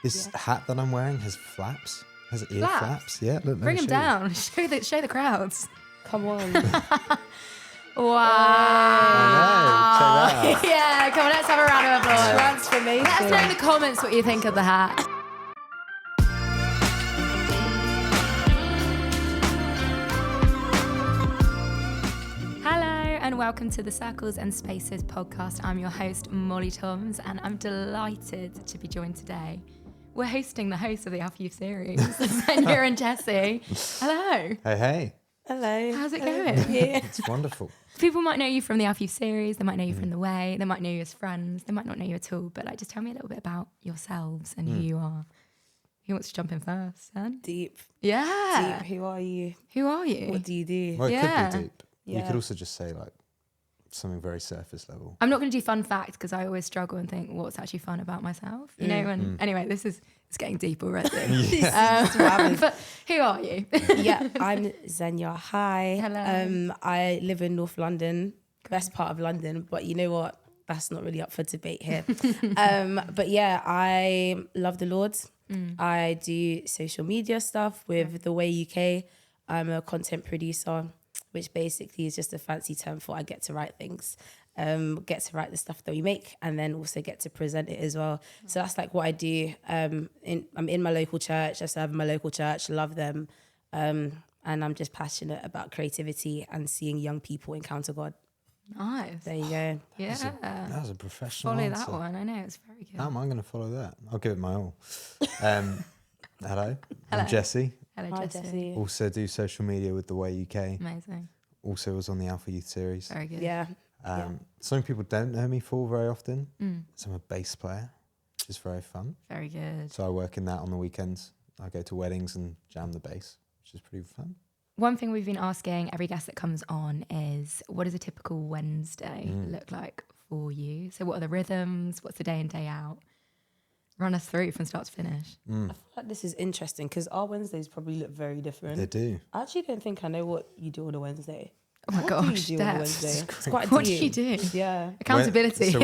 This hat that I'm wearing has flaps. Has ear flaps. Yeah, look. Bring them down. Show the crowds. Come on. Wow. I know. Check that out. Yeah, come on, let's have a round of applause. Transformation. Let us know in the comments what you think of the hat. And welcome to the Circles and Spaces podcast. I'm your host, Molly Toms, and I'm delighted to be joined today. We're hosting the host of the Alpha Youth series, Xenia and Jessie. Hello. Hey. Hello. How's it going? Yeah. It's wonderful. People might know you from the Alpha Youth series. They might know you from The Way. They might know you as friends. They might not know you at all. But just tell me a little bit about yourselves and who you are. Who wants to jump in first, Sam? Deep. Yeah. Deep. Who are you? Who are you? What do you do? Well, it Yeah. could be deep. You Yeah. could also just say like something very surface level. I'm not going to do fun facts because I always struggle and think what's actually fun about myself, you know. And anyway, it's getting deep already. But who are you? Yeah, I'm Xenia. Hi. Hello. I live in North London, best part of London, but you know what? That's not really up for debate here. But yeah, I love the Lord. I do social media stuff with The Way UK. I'm a content producer, which basically is just a fancy term for I get to write things, get to write the stuff that we make, and then also get to present it as well. So that's like what I do. I'm in my local church. I serve in my local church, love them. And I'm just passionate about creativity and seeing young people encounter God. Nice. There you go. Yeah. That was a professional Follow answer. that one. I know, it's very good. How am I going to follow that? I'll give it my all. Hello. I'm Jessie. Hello, Hi, Jessie. Jessie. Also do social media with The Way UK. Amazing. Also was on the Alpha Youth series. Very good. Yeah. Something people don't know me for very often is I'm a bass player, which is very fun. Very good. So I work in that on the weekends. I go to weddings and jam the bass, which is pretty fun. One thing we've been asking every guest that comes on is, what does a typical Wednesday look like for you? So what are the rhythms? What's the day in, day out? Run us through from start to finish. I feel like this is interesting because our Wednesdays probably look very different. They do. I actually don't think I know what you do on a Wednesday. Oh my What gosh, do you do on a Deb. Wednesday? It's quite What do deep. you do? Yeah. Accountability.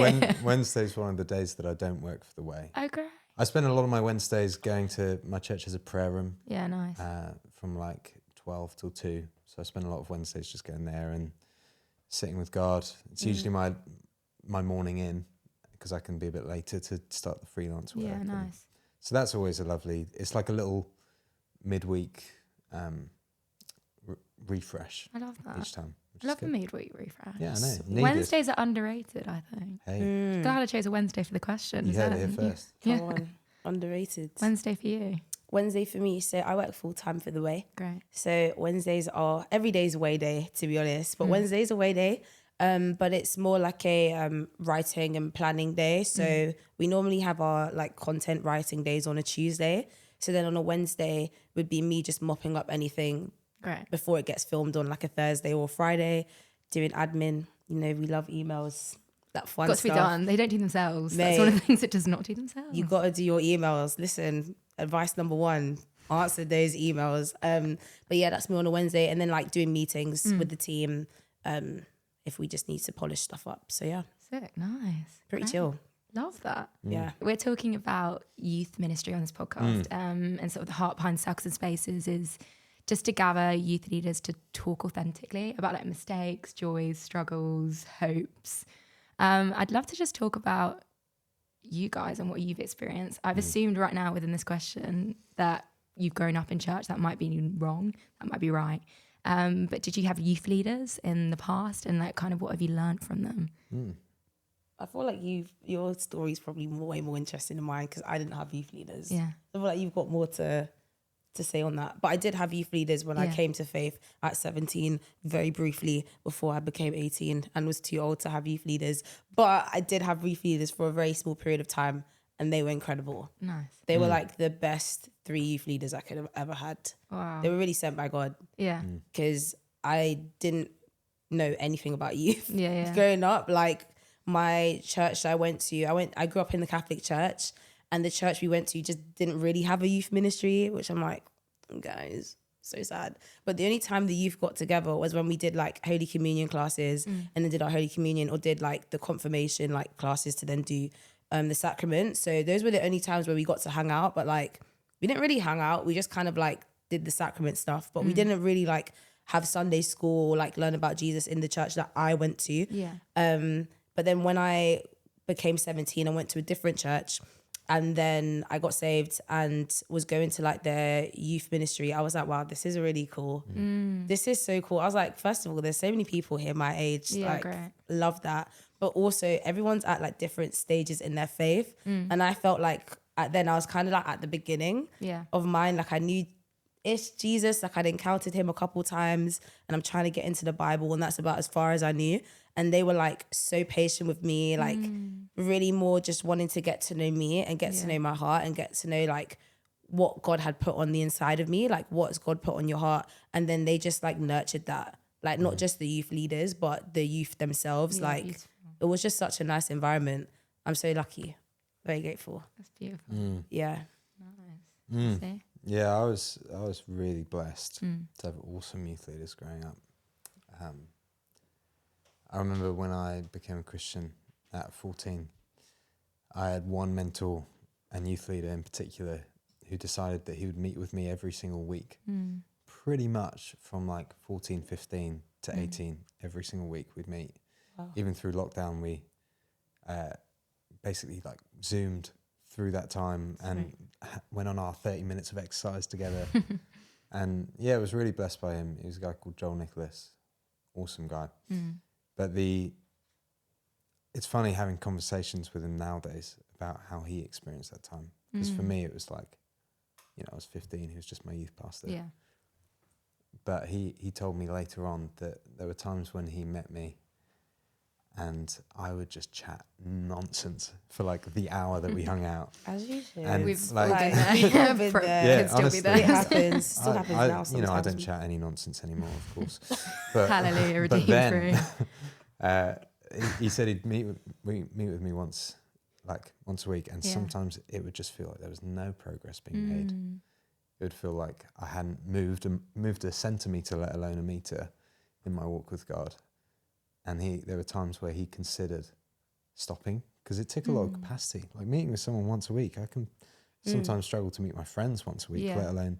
Wednesday's one of the days that I don't work for The Way. Oh, great. I spend a lot of my Wednesdays going to my church as a prayer room Yeah, nice. from like 12 till 2. So I spend a lot of Wednesdays just going there and sitting with God. It's usually my morning in because I can be a bit later to start the freelance work. Yeah, nice. So that's always it's like a little midweek refresh I love that. each time. I love a midweek refresh. Yeah, I know. Needed. Wednesdays are underrated, I think. Hey, Glad I chose a Wednesday for the question. you heard it here first. Come on. Underrated. Wednesday for you. Wednesday for me, so I work full time for The Way. Great. So Wednesdays are, every day's away day, to be honest, but Wednesday's away day. But it's more like a writing and planning day. So we normally have our like content writing days on a Tuesday. So then on a Wednesday would be me just mopping up anything Great. before it gets filmed on like a Thursday or Friday, doing admin. You know, we love emails, that fun Got to stuff. be done. They don't do themselves. That's Mate. one of the things it does not do themselves. You got to do your emails. Listen, advice number 1, answer those emails. But yeah, that's me on a Wednesday. And then like doing meetings with the team if we just need to polish stuff up. So yeah, Sick. Nice. pretty Great. chill. Love that. Yeah. We're talking about youth ministry on this podcast, and sort of the heart behind Circles and Spaces is just to gather youth leaders to talk authentically about like mistakes, joys, struggles, hopes. I'd love to just talk about you guys and what you've experienced. I've assumed right now within this question that you've grown up in church. That might be wrong. That might be right. But did you have youth leaders in the past, and like kind of what have you learned from them? I feel like your story is probably way more interesting than mine because I didn't have youth leaders. Yeah. I feel like you've got more to say on that. But I did have youth leaders when I came to faith at 17, very briefly before I became 18 and was too old to have youth leaders. But I did have youth leaders for a very small period of time and they were incredible. Nice. They were like the best 3 youth leaders I could have ever had. Wow. They were really sent by God Yeah. because I didn't know anything about youth. Yeah. Growing up, like my church that I grew up in the Catholic church, and the church we went to just didn't really have a youth ministry, which I'm like, guys, so sad. But the only time the youth got together was when we did like Holy Communion classes and then did our Holy Communion, or did like the confirmation like classes to then do the sacrament. So those were the only times where we got to hang out, but like we didn't really hang out. We just kind of like did the sacrament stuff, but we didn't really like have Sunday school or like learn about Jesus in the church that I went to. Yeah. But then when I became 17, I went to a different church, and then I got saved and was going to like their youth ministry. I was like, wow, this is really cool. This is so cool. I was like, first of all, there's so many people here my age. Yeah, like, great. love that. But also everyone's at like different stages in their faith. And I felt like then I was kind of like at the beginning of mine. Like I knew it's Jesus. Like I'd encountered him a couple times and I'm trying to get into the Bible, and that's about as far as I knew. And they were like so patient with me, like really more just wanting to get to know me and get to know my heart and get to know like what God had put on the inside of me, like what's God put on your heart. And then they just like nurtured that, like not just the youth leaders, but the youth themselves. Yeah, like beautiful. it was just such a nice environment. I'm so lucky, very grateful. That's beautiful. Yeah. Nice. See? Yeah, I was really blessed to have awesome youth leaders growing up. I remember when I became a Christian at 14, I had one mentor and youth leader in particular who decided that he would meet with me every single week, pretty much from like 14, 15 to 18, every single week we'd meet. Wow. Even through lockdown, we basically like Zoomed through that time and went on our 30 minutes of exercise together. And yeah, I was really blessed by him. He was a guy called Joel Nicholas, awesome guy. But it's funny having conversations with him nowadays about how he experienced that time. Because for me, it was like, you know, I was 15, he was just my youth pastor. Yeah. But he told me later on that there were times when he met me and I would just chat nonsense for like the hour that we hung out. As you should. And We've like, all been there. been Pro- there. Yeah, Could still honestly. be there. It happens. Still happens now. You Sometimes. know, I don't chat any nonsense anymore, of course. But, Hallelujah, but then, redeemed he said he'd meet with me once a week, and sometimes it would just feel like there was no progress being made. It would feel like I hadn't moved a centimetre, let alone a metre, in my walk with God. And there were times where he considered stopping because it took a lot of capacity. Like meeting with someone once a week, I can sometimes struggle to meet my friends once a week, let alone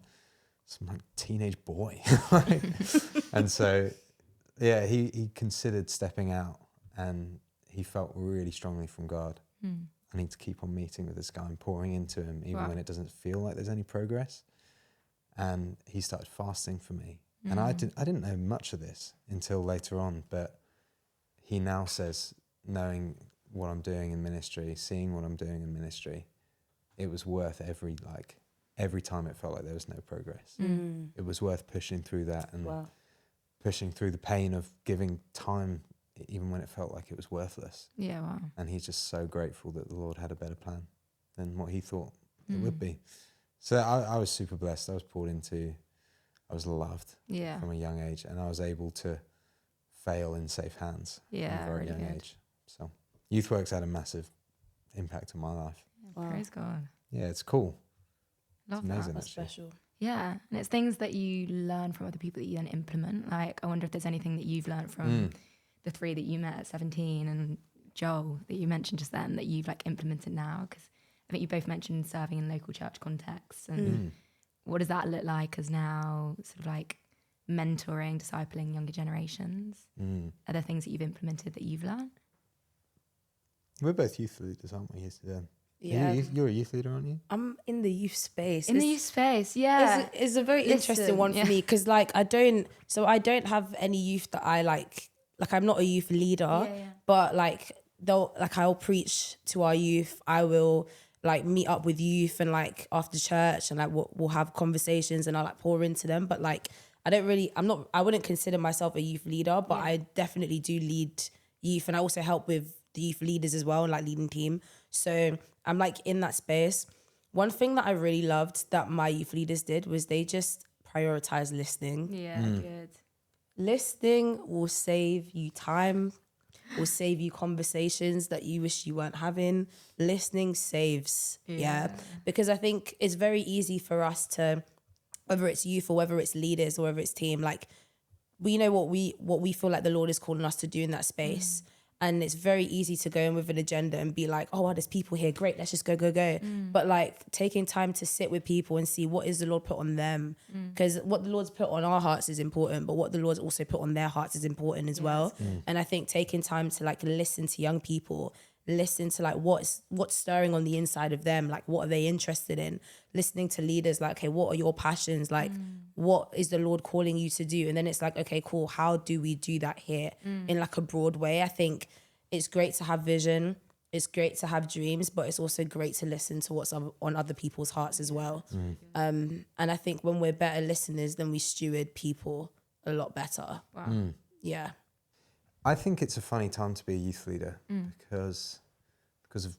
some like teenage boy. And so, yeah, he considered stepping out, and he felt really strongly from God. I need to keep on meeting with this guy and pouring into him, even when it doesn't feel like there's any progress. And he started fasting for me. And I didn't know much of this until later on, but he now says, knowing what I'm doing in ministry, seeing what I'm doing in ministry, it was worth every time it felt like there was no progress. It was worth pushing through that and pushing through the pain of giving time, even when it felt like it was worthless. Yeah, wow. And he's just so grateful that the Lord had a better plan than what he thought it would be. So I was super blessed. I was poured into, I was loved from a young age, and I was able to fail in safe hands from a very really young good. age. So youth work's had a massive impact on my life. Praise God. Yeah, it's cool. Love it's amazing, that. That's actually. special. Yeah, and it's things that you learn from other people that you then implement. Like, I wonder if there's anything that you've learned from the three that you met at 17 and Joel that you mentioned just then that you've like implemented now. Because I think you both mentioned serving in local church contexts, and what does that look like as now sort of like mentoring, discipling younger generations? Are there things that you've implemented that you've learned? We're both youth leaders, aren't we? Yeah. You're a youth leader, aren't you? I'm in the youth space. In the youth space, yeah. It's a very interesting one for me because like I don't have any youth that I like I'm not a youth leader, but like I'll preach to our youth. I will like meet up with youth and like after church and like we'll have conversations and I'll like pour into them. But like I wouldn't consider myself a youth leader, but I definitely do lead youth, and I also help with the youth leaders as well, like leading team. So I'm like in that space. One thing that I really loved that my youth leaders did was they just prioritize listening. Yeah, good. Listening will save you time, will save you conversations that you wish you weren't having. Listening saves, because I think it's very easy for us to, whether it's youth or whether it's leaders or whether it's team, like we know what we feel like the Lord is calling us to do in that space. And it's very easy to go in with an agenda and be like, oh, well, there's people here. Great. Let's just go. But like taking time to sit with people and see what is the Lord put on them. Because what the Lord's put on our hearts is important, but what the Lord's also put on their hearts is important as well. And I think taking time to like listen to young people, listen to like what's stirring on the inside of them, like what are they interested in, listening to leaders, like, okay, what are your passions, like what is the Lord calling you to do? And then it's like, okay, cool, how do we do that here in like a broad way? I think it's great to have vision, it's great to have dreams, but it's also great to listen to what's on other people's hearts as well. And I think when we're better listeners, then we steward people a lot better. Yeah. I think it's a funny time to be a youth leader because of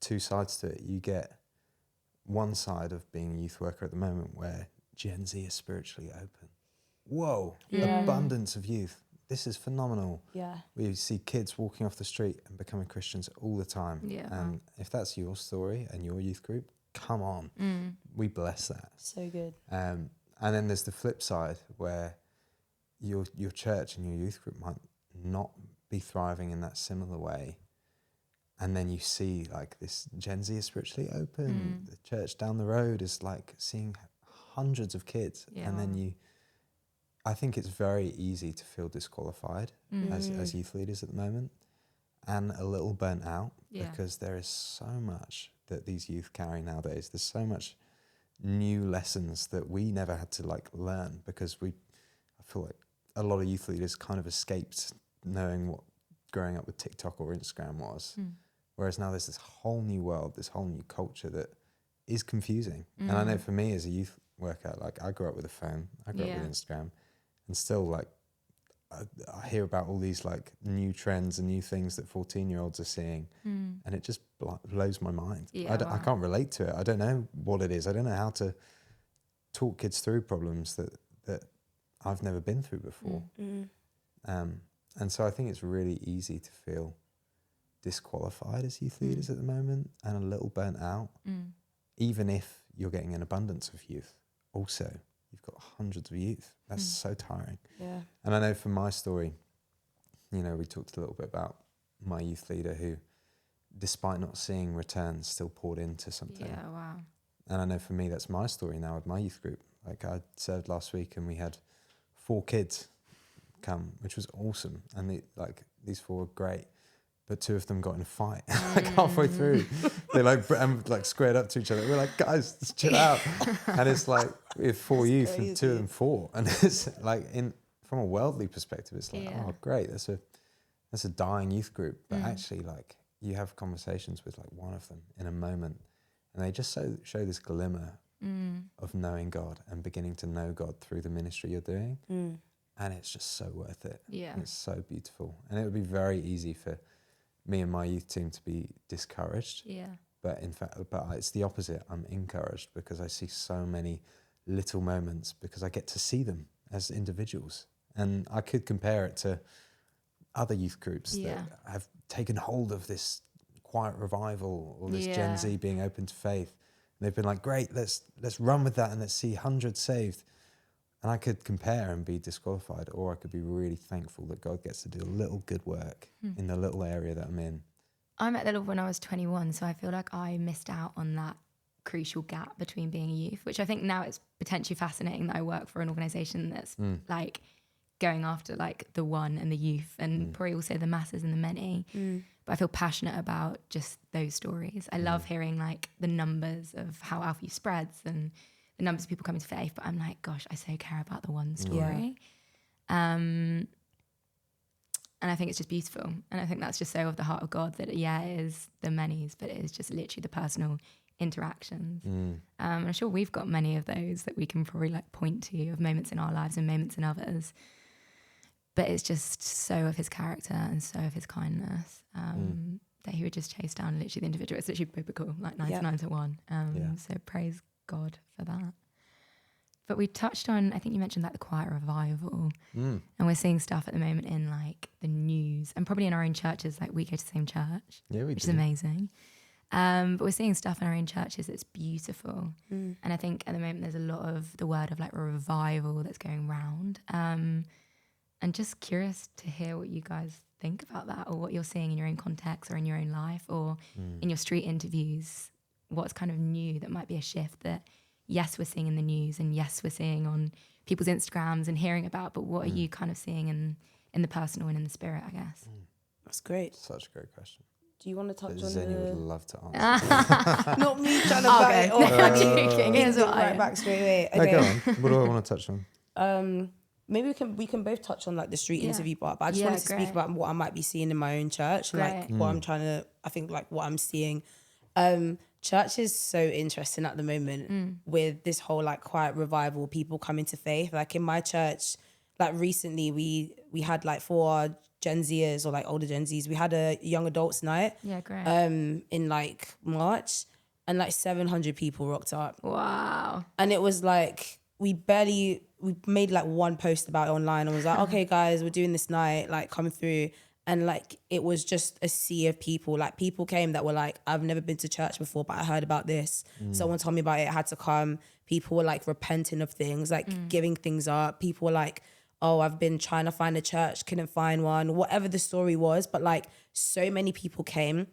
two sides to it. You get one side of being a youth worker at the moment where Gen Z is spiritually open. Whoa, abundance of youth. This is phenomenal. Yeah. We see kids walking off the street and becoming Christians all the time. Yeah. And if that's your story and your youth group, come on. We bless that. So good. And then there's the flip side where your church and your youth group might not be thriving in that similar way. And then you see like this Gen Z is spiritually open. The church down the road is like seeing hundreds of kids. And then I think it's very easy to feel disqualified as youth leaders at the moment and a little burnt out because there is so much that these youth carry nowadays. There's so much new lessons that we never had to like learn because I feel like a lot of youth leaders kind of escaped knowing what growing up with TikTok or Instagram was. Whereas now there's this whole new world, this whole new culture that is confusing. And I know for me as a youth worker, like I grew up with a phone, I grew up with Instagram, and still like I hear about all these like new trends and new things that 14-year-olds are seeing, and it just blows my mind. I can't relate to it. I don't know what it is. I don't know how to talk kids through problems that I've never been through before. And so I think it's really easy to feel disqualified as youth leaders at the moment and a little burnt out, even if you're getting an abundance of youth. Also, you've got hundreds of youth. That's so tiring. Yeah. And I know from my story, you know, we talked a little bit about my youth leader who, despite not seeing returns, still poured into something. Yeah, wow. And I know for me, that's my story now with my youth group. Like I served last week and we had 4 kids come, which was awesome. And these 4 were great. But 2 of them got in a fight like halfway through. They like squared up to each other. We're like, guys, let's chill out. And it's like we have 4 youth crazy. and 2 of them fought. And it's like from a worldly perspective, it's like, oh great, that's a dying youth group. But actually like you have conversations with like one of them in a moment and they just show this glimmer of knowing God and beginning to know God through the ministry you're doing. And it's just so worth it. Yeah. And it's so beautiful. And it would be very easy for me and my youth team to be discouraged. Yeah. But in fact, it's the opposite. I'm encouraged because I see so many little moments because I get to see them as individuals. And I could compare it to other youth groups that have taken hold of this quiet revival or this Gen Z being open to faith. And they've been like, great, let's run with that and let's see hundreds saved. And I could compare and be disqualified, or I could be really thankful that God gets to do a little good work in the little area that I'm in. I met the Lord when I was 21, so I feel like I missed out on that crucial gap between being a youth, which I think now it's potentially fascinating that I work for an organisation that's like going after like the one and the youth and probably also the masses and the many. But I feel passionate about just those stories. I love hearing like the numbers of how Alpha Youth spreads and the numbers of people coming to faith, but I'm like, gosh, I so care about the one story. And I think it's just beautiful. And I think that's just so of the heart of God that, it is the many's, but it is just literally the personal interactions. I'm sure we've got many of those that we can probably like point to of moments in our lives and moments in others. But it's just so of his character and so of his kindness that he would just chase down literally the individual. It's literally biblical, like 99 to 1. So praise God for that. But we touched on, I think you mentioned like the quiet revival, and we're seeing stuff at the moment in like the news and probably in our own churches. Like we go to the same church, which is amazing. But we're seeing stuff in our own churches that's beautiful. And I think at the moment there's a lot of the word of like revival that's going round. And just curious to hear what you guys think about that, or what you're seeing in your own context or in your own life or in your street interviews. What's kind of new that might be a shift that, yes, we're seeing in the news and yes, we're seeing on people's Instagrams and hearing about, but what are you kind of seeing in the personal and in the spirit, I guess? That's great. Such a great question. Do you want to touch on Xenia would the... love to answer. Not me trying to bite it off. Here's what I right am. back straight away. No, go Okay. on. What do I want to touch on? Maybe we can both touch on like the street Yeah. interview part, but I just Yeah, wanted to speak great. about what I might be seeing in my own church and like Great. what I'm trying to, I think like what I'm seeing. Church is so interesting at the moment with this whole like quiet revival, people coming to faith. Like in my church, like recently we had like for our Gen Zers or like older Gen Zs, we had a young adults night Yeah, great. in like March, and like 700 people rocked up. Wow. And it was like, we made like one post about it online and was like, okay guys, we're doing this night, like come through. And like, it was just a sea of people. Like people came that were like, I've never been to church before, but I heard about this. Someone told me about it, I had to come. People were like repenting of things, like giving things up. People were like, oh, I've been trying to find a church, couldn't find one, whatever the story was. But like so many people came.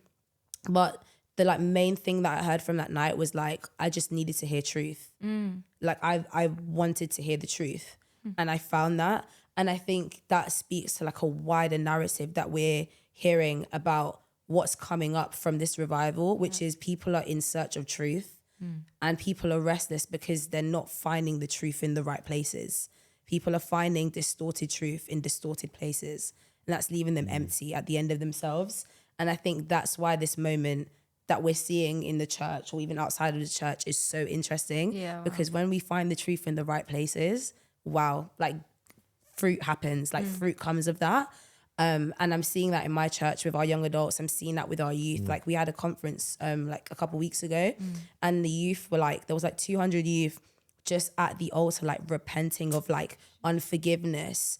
But the like main thing that I heard from that night was like, I just needed to hear truth. Like I wanted to hear the truth and I found that. And I think that speaks to like a wider narrative that we're hearing about what's coming up from this revival, which is people are in search of truth and people are restless because they're not finding the truth in the right places. People are finding distorted truth in distorted places, and that's leaving them empty at the end of themselves. And I think that's why this moment that we're seeing in the church or even outside of the church is so interesting. Yeah, wow. Because when we find the truth in the right places, wow, like fruit happens, like fruit comes of that. And I'm seeing that in my church with our young adults. I'm seeing that with our youth. Like we had a conference like a couple of weeks ago and the youth were like, there was like 200 youth just at the altar, like repenting of like unforgiveness,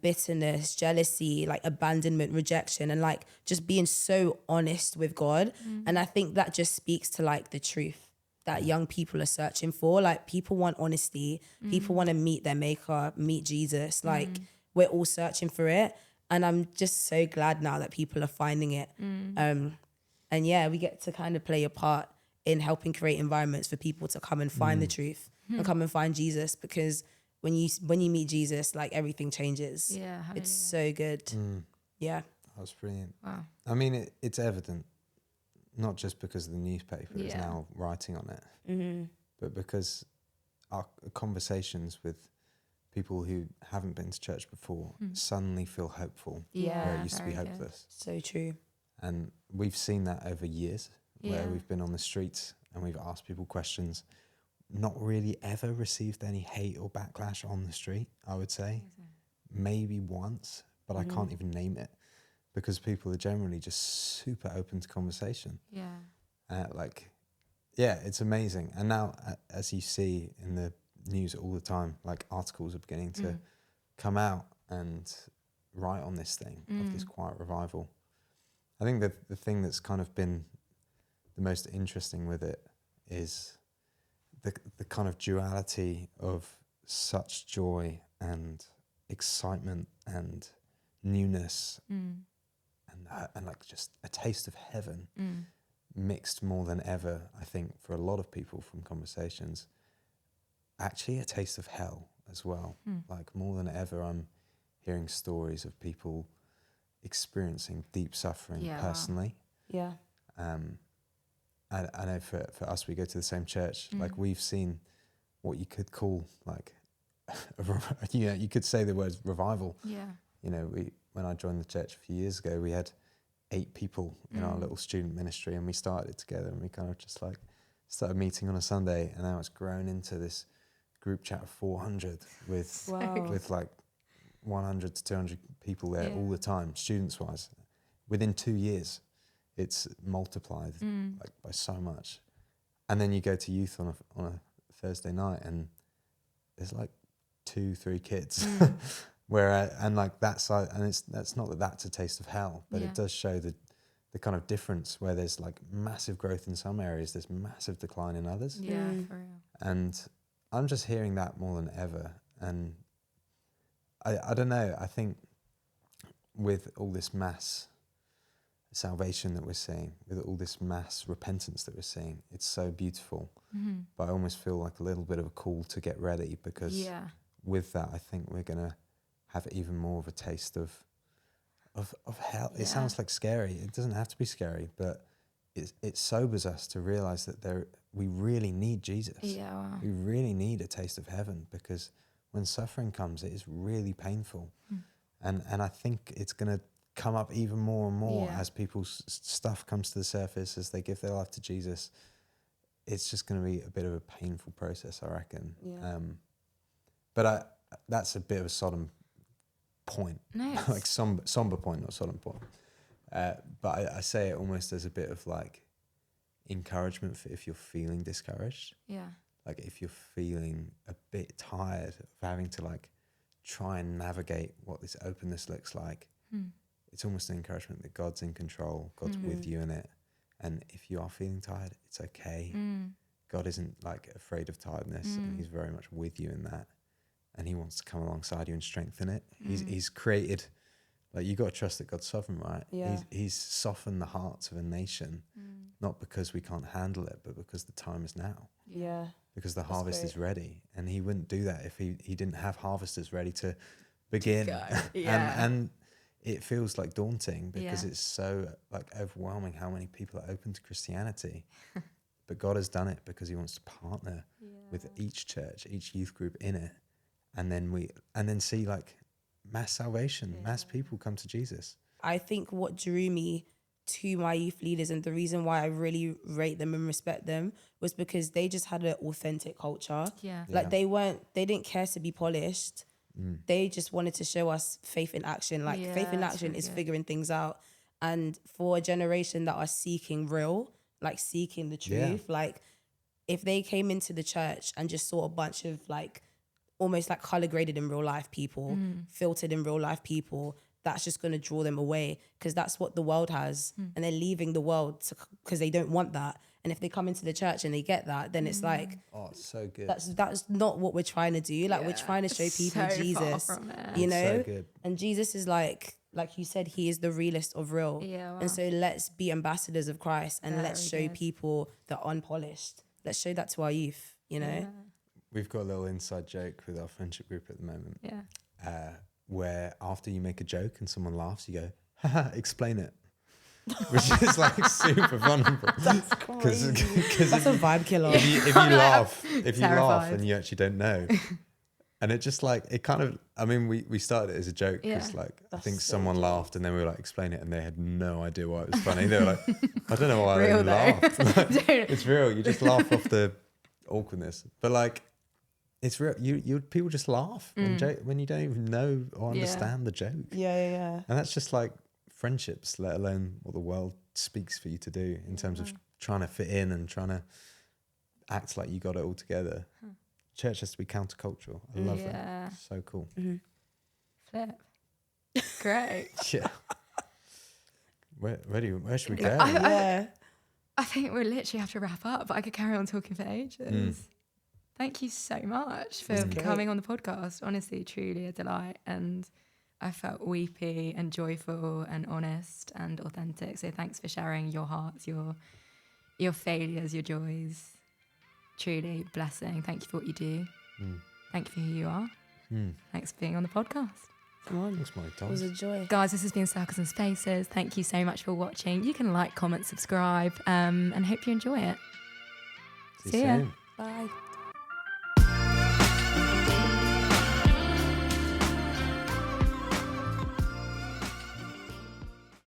bitterness, jealousy, like abandonment, rejection, and like just being so honest with God. And I think that just speaks to like the truth that young people are searching for. Like people want honesty, people want to meet their maker, meet Jesus. Like we're all searching for it. And I'm just so glad now that people are finding it. And yeah, we get to kind of play a part in helping create environments for people to come and find the truth and come and find Jesus, because when you meet Jesus, like everything changes. Yeah, It's so good. Yeah. That was brilliant. Wow. I mean, it's evident, not just because the newspaper is Yeah. now writing on it, but because our conversations with people who haven't been to church before suddenly feel hopeful Yeah, where it used to be very good. hopeless. So true. And we've seen that over years where Yeah. we've been on the streets and we've asked people questions, not really ever received any hate or backlash on the street, I would say. Maybe once, but I can't even name it, because people are generally just super open to conversation. Yeah. It's amazing. And now, as you see in the news all the time, like articles are beginning to come out and write on this thing of this quiet revival. I think that the thing that's kind of been the most interesting with it is the kind of duality of such joy and excitement and newness and like just a taste of heaven mixed more than ever, I think, for a lot of people from conversations. Actually a taste of hell as well. Like more than ever, I'm hearing stories of people experiencing deep suffering personally. Yeah. I know for us, we go to the same church. Like we've seen what you could call like, you could say the word revival. Yeah. You know, when I joined the church a few years ago, we had 8 people in our little student ministry, and we started together, and we kind of just like started meeting on a Sunday, and now it's grown into this group chat of 400 with like 100 to 200 people there all the time, students wise. Within 2 years, it's multiplied like by so much. And then you go to youth on a Thursday night, and there's like 2-3 kids. That's not that that's a taste of hell, but it does show the kind of difference where there's like massive growth in some areas, there's massive decline in others. Yeah, for real. And I'm just hearing that more than ever. And I don't know, I think with all this mass salvation that we're seeing, with all this mass repentance that we're seeing, it's so beautiful. But I almost feel like a little bit of a call to get ready, because with that, I think we're going to have even more of a taste of hell. It sounds like scary. It doesn't have to be scary, but it sobers us to realize that we really need Jesus. Yeah, wow. We really need a taste of heaven, because when suffering comes, it is really painful. And I think it's going to come up even more and more as people's stuff comes to the surface, as they give their life to Jesus. It's just going to be a bit of a painful process, I reckon. Yeah. But that's a bit of a solemn point, like somber point, not solemn point. But I say it almost as a bit of like encouragement for if you're feeling discouraged. Yeah. Like if you're feeling a bit tired of having to like try and navigate what this openness looks like. It's almost an encouragement that God's in control, God's with you in it. And if you are feeling tired, it's okay. God isn't like afraid of tiredness, and he's very much with you in that. And he wants to come alongside you and strengthen it. He's created, like, you got to trust that God's sovereign, right? Yeah. He's softened the hearts of a nation, not because we can't handle it, but because the time is now. Yeah. Because the harvest is ready, and he wouldn't do that if he didn't have harvesters ready to begin. And it feels like daunting, because it's so like overwhelming how many people are open to Christianity. But God has done it because he wants to partner with each church, each youth group in it, and then see like mass salvation, mass people come to Jesus. I think what drew me to my youth leaders, and the reason why I really rate them and respect them, was because they just had an authentic culture. Like they didn't care to be polished. They just wanted to show us faith in action. Like faith in action is figuring things out. And for a generation that are seeking real, like seeking the truth, like if they came into the church and just saw a bunch of like almost like color graded in real life people, filtered in real life people, that's just going to draw them away, because that's what the world has. And they're leaving the world because they don't want that. And if they come into the church and they get that, then it's like, oh, it's so good. That's not what we're trying to do. Like we're trying to show people Jesus, you know? So good. And Jesus is like you said, he is the realest of real. And so let's be ambassadors of Christ, and let's show people the unpolished. Let's show that to our youth, you know? We've got a little inside joke with our friendship group at the moment. Where after you make a joke and someone laughs, you go, haha, explain it. Which is like super vulnerable. That's crazy. That's a vibe killer. If you laugh, and you actually don't know. And it just like, it kind of, I mean, we started it as a joke, because like, I think someone laughed, and then we were like, explain it, and they had no idea why it was funny. They were like, I don't know why they laughed. Like, it's real. You just laugh off the awkwardness. But like, it's real. You people just laugh when you don't even know or understand the joke. Yeah. And that's just like friendships, let alone what the world speaks for you to do in terms of trying to fit in and trying to act like you got it all together. Church has to be countercultural. I love that. So cool. Flip. Great. Yeah. Where should we go? I think we literally have to wrap up, but I could carry on talking for ages. Thank you so much for coming on the podcast. Honestly, truly a delight. And I felt weepy and joyful and honest and authentic. So thanks for sharing your hearts, your failures, your joys. Truly blessing. Thank you for what you do. Thank you for who you are. Thanks for being on the podcast. Come on. Thanks, Mike. It was a joy. Guys, this has been Circles and Spaces. Thank you so much for watching. You can like, comment, subscribe, and hope you enjoy it. See you soon.